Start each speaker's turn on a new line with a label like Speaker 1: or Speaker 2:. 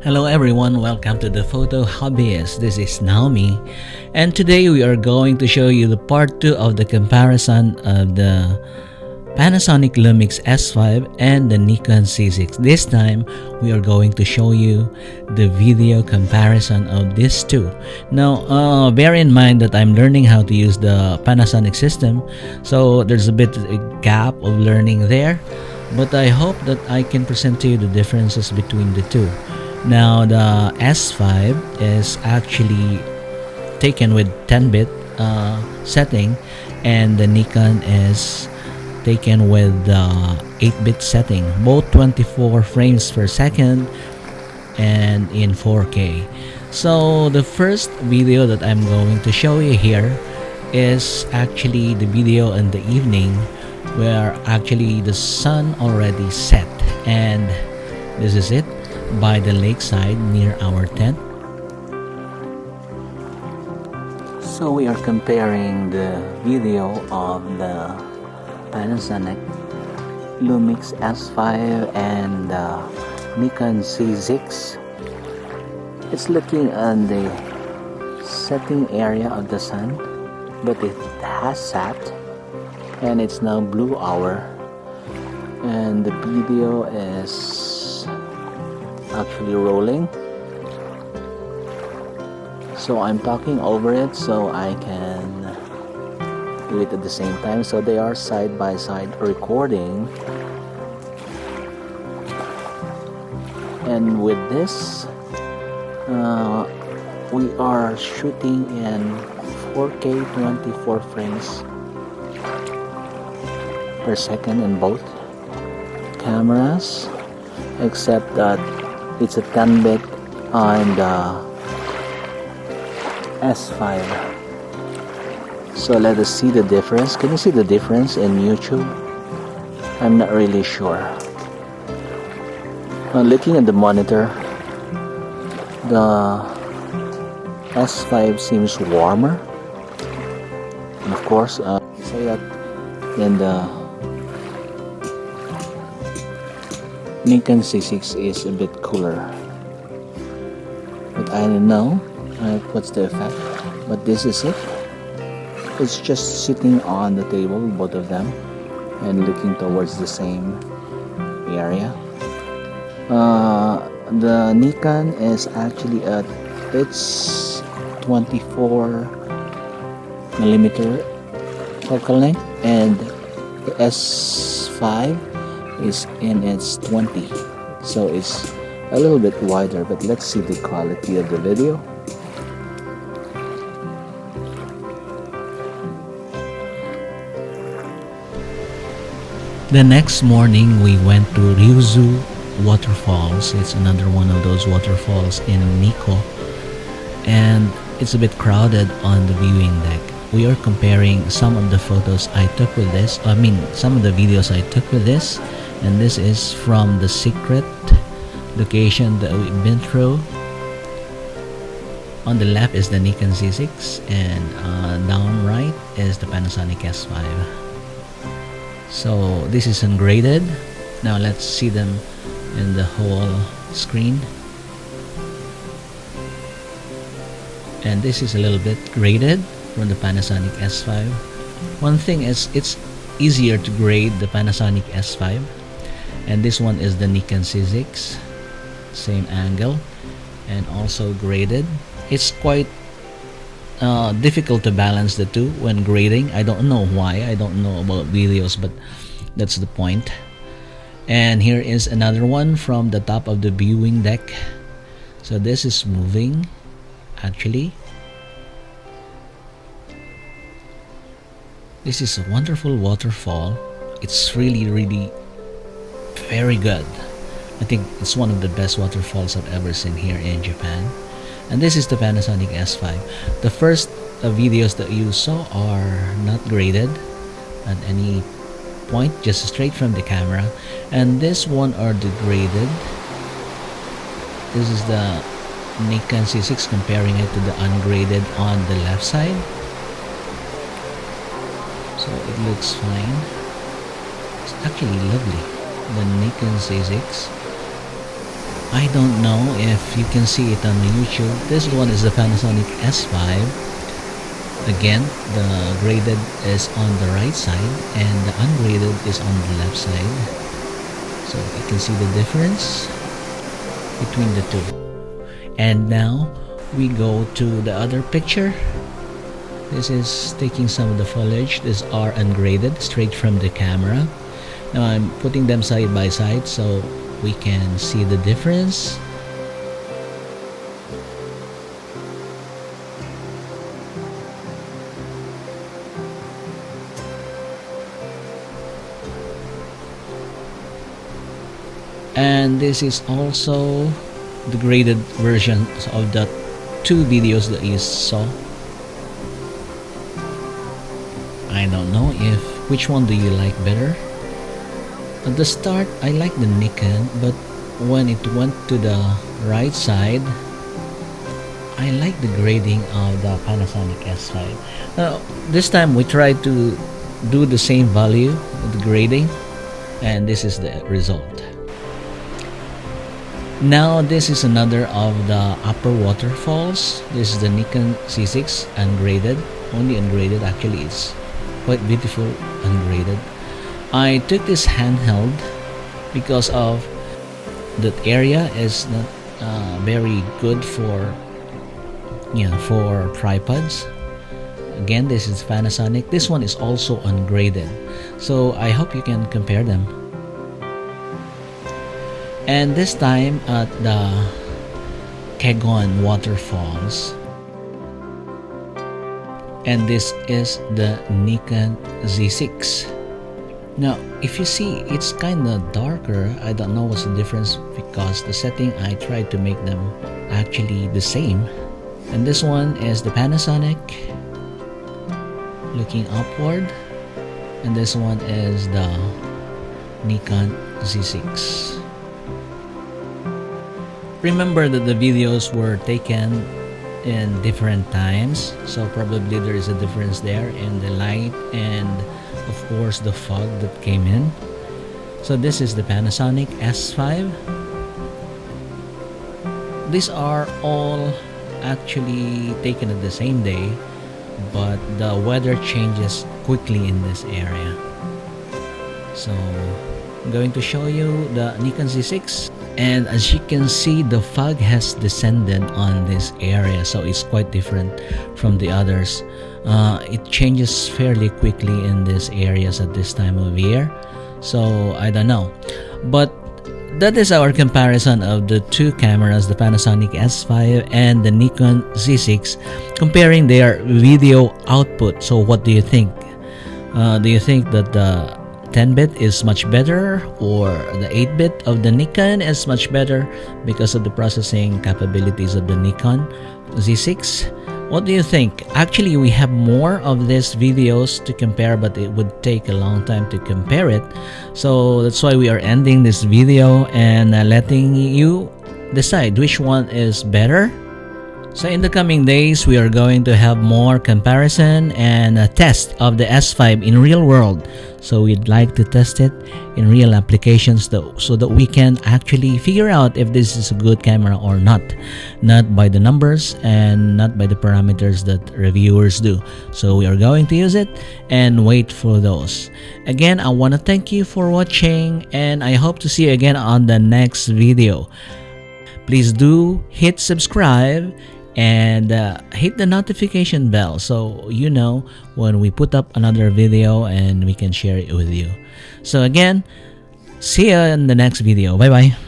Speaker 1: Hello everyone, welcome to the Photo Hobbyist. This is Naomi, and today we are going to show you the part 2 of the comparison of the Panasonic Lumix S5 and the Nikon Z6. This time we are going to show you the video comparison of these two. Now bear in mind that I'm learning how to use the Panasonic system, so there's a bit of a gap of learning there, but I hope that I can present to you the differences between the two. Now the S5 is actually taken with 10-bit setting, and the Nikon is taken with the 8-bit setting, both 24 frames per second and in 4K. So the first video that I'm going to show you here is actually the video in the evening where actually the sun already set, and this is it by the lakeside near our tent. So we are comparing the video of the Panasonic Lumix S5 and the Nikon Z6. It's looking at the setting area of the sun, but it has set and it's now blue hour, and the video is actually rolling, so I'm talking over it so I can do it at the same time. So they are side by side recording, and with this we are shooting in 4K 24 frames per second in both cameras, except that it's a 10-bit on the S5. So let us see the difference. Can you see the difference in YouTube? I'm not really sure. Looking at the monitor, the S5 seems warmer, and of course say that in the Nikon Z6 is a bit cooler, but I don't know what's the effect. But this is it. It's just sitting on the table, both of them, and looking towards the same area. The Nikon is actually at its 24mm focal length, and the S5 is in its 20, so it's a little bit wider. But let's see the quality of the video. The next morning we went to Ryuzu Waterfalls. It's another one of those waterfalls in Nikko, and it's a bit crowded on the viewing deck. We are comparing some of the photos I took with this, some of the videos I took with this, and this is from the secret location that we've been through. On the left is the Nikon Z6, and down right is the Panasonic S5. So this is ungraded. Now let's see them in the whole screen. And this is a little bit graded from the Panasonic S5. One thing is it's easier to grade the Panasonic S5, and this one is the Nikon Z6, same angle and also graded. It's quite difficult to balance the two when grading. I don't know why. I don't know about videos, but that's the point. And here is another one from the top of the viewing deck. So this is moving actually. This is a wonderful waterfall. It's really very good. I think it's one of the best waterfalls I've ever seen here in Japan. And this is the Panasonic S5. The first videos that you saw are not graded at any point, just straight from the camera, and this one are degraded. This is the Nikon Z6, comparing it to the ungraded on the left side. So it looks fine. It's actually lovely. The Nikon Z6 I don't know if you can see it on YouTube. This one is the Panasonic S5. Again, the graded is on the right side and the ungraded is on the left side. So you can see the difference between the two. And now we go to the other picture. This is taking some of the foliage. These are ungraded straight from the camera. Now I'm putting them side by side so we can see the difference. And this is also the graded versions of the two videos that you saw. I don't know if which one do you like better. At the start I like the Nikon, but when it went to the right side I like the grading of the Panasonic S5. This time we tried to do the same value with the grading, and this is the result. Now this is another of the upper waterfalls. This is the Nikon Z6 ungraded, only ungraded. Actually it's quite beautiful ungraded. I took this handheld because of that area is not very good for for tripods. Again, this is Panasonic. This one is also ungraded, so I hope you can compare them. And this time at the Kegon Waterfalls. And this is the Nikon Z6. Now if you see, it's kinda darker. I don't know what's the difference because the setting I tried to make them actually the same. And this one is the Panasonic looking upward, and this one is the Nikon Z6. Remember that the videos were taken in different times, so probably there is a difference there in the light and of course the fog that came in. So this is the Panasonic S5. These are all actually taken at the same day, but the weather changes quickly in this area. So I'm going to show you the Nikon Z6, and as you can see the fog has descended on this area, so it's quite different from the others. It changes fairly quickly in these areas at this time of year, so I don't know, but that is our comparison of the two cameras, the Panasonic S5 and the Nikon Z6, comparing their video output. So what do you think? Do you think that the 10-bit is much better, or the 8-bit of the Nikon is much better because of the processing capabilities of the Nikon Z6? What do you think? Actually, we have more of these videos to compare, but it would take a long time to compare it. So that's why we are ending this video and letting you decide which one is better. So in the coming days, we are going to have more comparison and a test of the S5 in real world. So we'd like to test it in real applications so that we can actually figure out if this is a good camera or not. Not by the numbers and not by the parameters that reviewers do. So we are going to use it and wait for those. Again, I want to thank you for watching, and I hope to see you again on the next video. Please do hit subscribe and hit the notification bell so you know when we put up another video and we can share it with you. So again, see you in the next video. Bye bye.